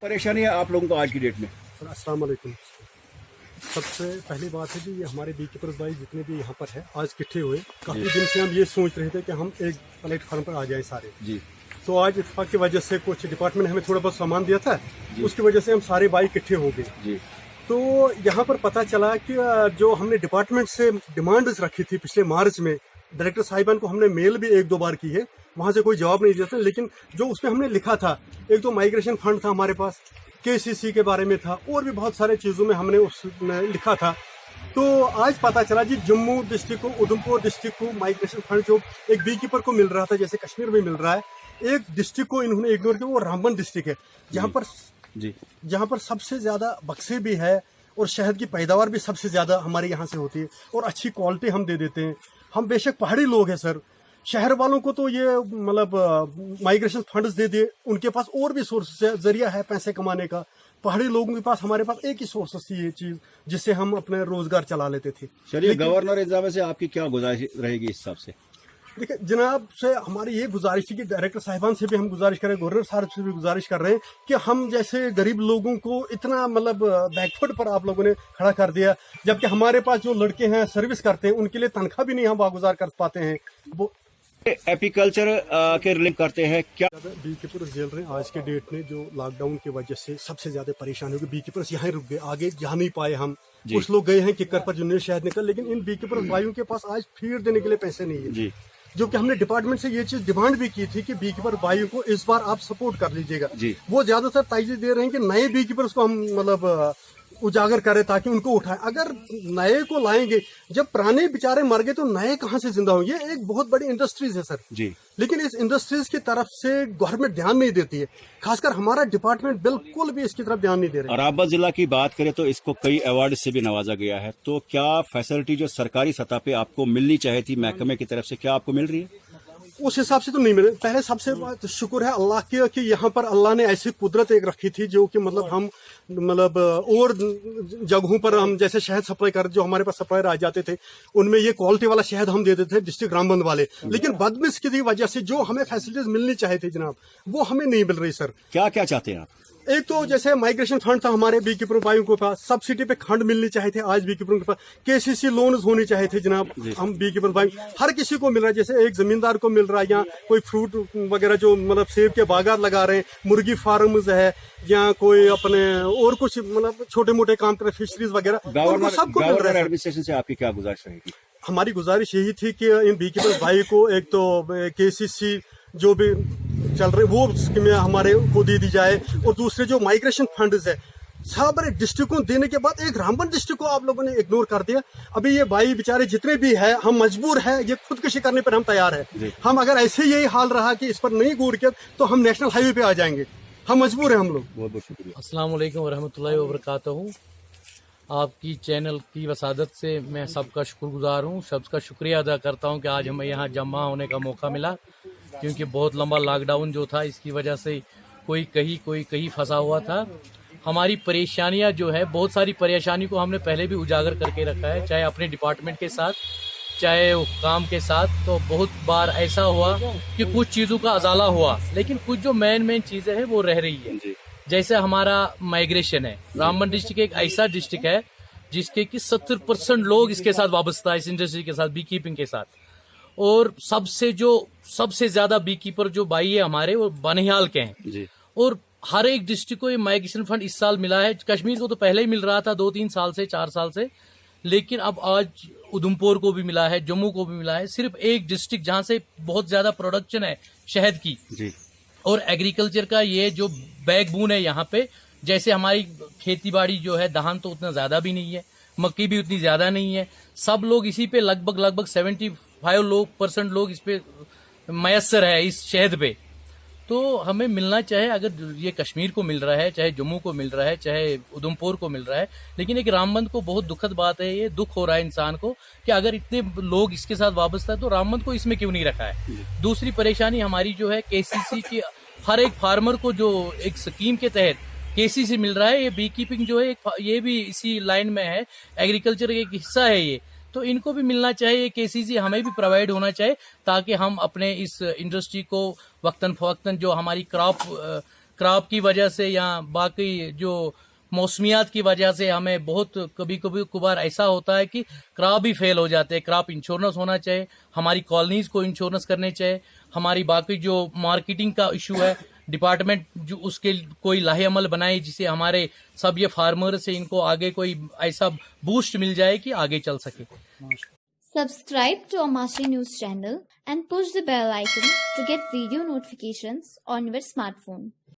परेशानी है आप लोगों को आज की डेट में? अस्सलाम वालेकुम। सबसे पहली बात है जी, ये हमारे बी कीपर्स भाई जितने भी यहाँ पर है आज इकट्ठे हुए। काफ़ी दिन से हम ये सोच रहे थे कि हम एक प्लेटफार्म पर आ जाएं सारे जी। तो आज इत्तेफाक की वजह से कुछ डिपार्टमेंट ने हमें थोड़ा बहुत सामान दिया था, उसकी वजह से हम सारे भाई इकट्ठे हो गए जी। तो यहाँ पर पता चला कि जो हमने डिपार्टमेंट से डिमांड्स रखी थी पिछले मार्च में, डायरेक्टर साहिबान को हमने मेल भी 1-2 बार की है, वहाँ से कोई जवाब नहीं दिया था। लेकिन जो उसमें हमने लिखा था, एक तो माइग्रेशन फंड था हमारे पास, केसीसी के बारे में था, और भी बहुत सारे चीज़ों में हमने उसमें लिखा था। तो आज पता चला जी, जम्मू डिस्ट्रिक्ट को, उधमपुर डिस्ट्रिक्ट को माइग्रेशन फंड जो एक बी कीपर को मिल रहा था, जैसे कश्मीर में मिल रहा है, एक डिस्ट्रिक्ट को इन्होंने इग्नोर किया, वो रामबन डिस्ट्रिक्ट है, जहाँ पर सबसे ज़्यादा बक्से भी है और शहद की पैदावार भी सबसे ज़्यादा हमारे यहाँ से होती है और अच्छी क्वालिटी हम दे देते हैं। हम बेशक पहाड़ी लोग हैं सर, शहर वालों को तो ये मतलब माइग्रेशन फंड्स दे दिए, उनके पास और भी सोर्स जरिया है पैसे कमाने का। पहाड़ी लोगों के पास, हमारे पास एक ही सोर्स थी ये चीज़, जिससे हम अपने रोजगार चला लेते थे। चलिए, गवर्नर एग्जाम से आपकी क्या गुजारिश रहेगी इस हिसाब से? देखिए जनाब से हमारी ये गुजारिश थी कि डायरेक्टर साहिबान से भी हम गुजारिश करें, गवर्नर साहब से भी गुजारिश कर रहे हैं कि हम जैसे गरीब लोगों को इतना मतलब बैकफुट पर आप लोगों ने खड़ा कर दिया, जबकि हमारे पास जो लड़के हैं सर्विस करते हैं, उनके लिए तनख्वाह भी नहीं हम वागुजार कर पाते हैं। वो एपीकल्चर के रिलेट करते हैं क्या? बी कीपर्स झेल रहे हैं आज के डेट में, जो लॉकडाउन की वजह से सबसे ज्यादा परेशानी होगी। बी कीपर्स यहाँ रुक गए, आगे जा नहीं पाए हम। कुछ लोग गए हैं किक्कर पर, जिन्हें शहद निकल, लेकिन इन बी कीपर भाइयों के पास आज फीड देने के लिए पैसे नहीं है जी। जो कि हमने डिपार्टमेंट से ये चीज डिमांड भी की थी कि बी कीपर भाइयों को इस बार आप सपोर्ट कर लीजिएगा। वो ज्यादातर ताइजे दे रहे हैं कि नए बी कीपर्स को हम मतलब उजागर करें ताकि उनको उठाएं। अगर नए को लाएंगे, जब पुराने बेचारे मर गए तो नए कहाँ से जिंदा होंगे? ये एक बहुत बड़ी इंडस्ट्रीज है सर जी, लेकिन इस इंडस्ट्रीज की तरफ से गवर्नमेंट ध्यान नहीं देती है, खासकर हमारा डिपार्टमेंट बिल्कुल भी इसकी तरफ ध्यान नहीं दे रहा है। रामबन जिला की बात करें तो इसको कई अवार्ड से भी नवाजा गया है, तो क्या फैसिलिटी जो सरकारी सतह पे आपको मिलनी चाहिए थी महकमे की तरफ से, क्या आपको मिल रही है? उस हिसाब से तो नहीं मिले। पहले सबसे तो शुक्र है अल्लाह की कि यहाँ पर अल्लाह ने ऐसी कुदरत एक रखी थी जो कि मतलब हम मतलब और जगहों पर हम जैसे शहद सप्लाई कर, जो हमारे पास सप्लायर आ जाते थे, उनमें ये क्वालिटी वाला शहद हम देते थे डिस्ट्रिक्ट रामबन वाले। लेकिन बदमिज़ की वजह से जो हमें फैसिलिटीज मिलनी चाहिए थी जनाब, वो हमें नहीं मिल रही सर। क्या क्या चाहते हैं आप? एक तो जैसे माइग्रेशन फंड था हमारे बी कीपर भाइयों के पास, सब्सिडी पे खंड मिलनी चाहिए थे आज बी कीपरों के पास, केसीसी लोन्स होने चाहिए थे जनाब, हम बी कीपर भाई हर किसी को मिल रहा है। जैसे एक जमींदार को मिल रहा है, या कोई फ्रूट वगैरह जो मतलब सेब के बागात लगा रहे हैं, मुर्गी फार्म्स है, या कोई अपने और कुछ मतलब छोटे मोटे काम कर रहे, फिशरीज वगैरह, सबको मिल रहा है। एडमिनिस्ट्रेशन से आपकी क्या गुजारिश रहेगी? हमारी गुजारिश यही थी कि इन बी कीपर भाई को एक तो केसीसी जो भी चल रहे वो स्कीमें हमारे को दे दी जाए, और दूसरे जो माइग्रेशन फंड्स है सारे डिस्ट्रिक्ट को देने के बाद एक रामबन डिस्ट्रिक्ट को आप लोगों ने इग्नोर कर दिया। अभी ये भाई बेचारे जितने भी है, हम मजबूर है, ये खुदकुशी करने पर हम तैयार है। हम अगर ऐसे यही हाल रहा कि इस पर नहीं गौर किया तो हम नेशनल हाईवे पे आ जाएंगे, हम मजबूर है हम लोग। बहुत बहुत शुक्रिया। अस्सलाम वालेकुम वरहमतुल्लाहि वबरकातुहू। आपकी चैनल की वसादत से मैं सबका शुक्रगुजार हूँ, सबका शुक्रिया अदा करता हूँ कि आज हमें यहाँ जमा होने का मौका मिला, क्योंकि बहुत लंबा लॉकडाउन जो था इसकी वजह से कोई कहीं फंसा हुआ था। हमारी परेशानियां जो है, बहुत सारी परेशानी को हमने पहले भी उजागर करके रखा है, चाहे अपने डिपार्टमेंट के साथ, चाहे काम के साथ। तो बहुत बार ऐसा हुआ कि कुछ चीज़ों का अजाला हुआ, लेकिन कुछ जो मेन चीज़ें हैं वो रह रही है। जैसे हमारा माइग्रेशन है, रामबन डिस्ट्रिक्ट एक ऐसा डिस्ट्रिक्ट है जिसके कि 70% लोग इसके साथ वाबस्ता है, इस इंडस्ट्री के साथ, बी कीपिंग के साथ। और सबसे ज्यादा बी कीपर जो भाई है हमारे, वो बनिहाल के हैं जी। और हर एक डिस्ट्रिक्ट को ये माइग्रेशन फंड इस साल मिला है। कश्मीर को तो पहले ही मिल रहा था 2-3 साल से, 4 साल से, लेकिन अब आज उधमपुर को भी मिला है, जम्मू को भी मिला है। सिर्फ एक डिस्ट्रिक्ट जहां से बहुत ज्यादा प्रोडक्शन है शहद की जी, और एग्रीकल्चर का ये जो बैकबोन है यहाँ पे। जैसे हमारी खेती बाड़ी जो है, धान तो उतना ज्यादा भी नहीं है, मक्की भी उतनी ज्यादा नहीं है, सब लोग इसी पे लगभग 75% लोग इस पे मयसर है, इस शहद पे। तो हमें मिलना चाहे, अगर ये कश्मीर को मिल रहा है, चाहे जम्मू को मिल रहा है, चाहे उधमपुर को मिल रहा है, लेकिन एक रामबन को बहुत दुखद बात है, ये दुख हो रहा है इंसान को कि अगर इतने लोग इसके साथ वाबस्ता है तो रामबन को इसमें क्यों नहीं रखा है। दूसरी परेशानी हमारी जो है, केसीसी की हर एक फार्मर को जो एक स्कीम के तहत KCC मिल रहा है। ये बी कीपिंग जो है ये भी इसी लाइन में है, एग्रीकल्चर का एक हिस्सा है ये, तो इनको भी मिलना चाहिए। KCC हमें भी प्रोवाइड होना चाहिए ताकि हम अपने इस इंडस्ट्री को वक्तन फवक्तन जो हमारी क्रॉप की वजह से या बाकी जो मौसमियात की वजह से हमें बहुत कभी कभार ऐसा होता है कि क्रॉप भी फेल हो जाते हैं। क्रॉप इंश्योरेंस होना चाहिए, हमारी कॉलोनीज को इंश्योरेंस करने चाहिए, हमारी बाकी जो मार्केटिंग का इशू है डिपार्टमेंट जो उसके कोई लाहे अमल बनाए जिसे हमारे सब ये फार्मर से इनको आगे कोई ऐसा बूस्ट मिल जाए कि आगे चल सके। Subscribe to Amasi News channel and push the bell icon to get video notifications on your smartphone.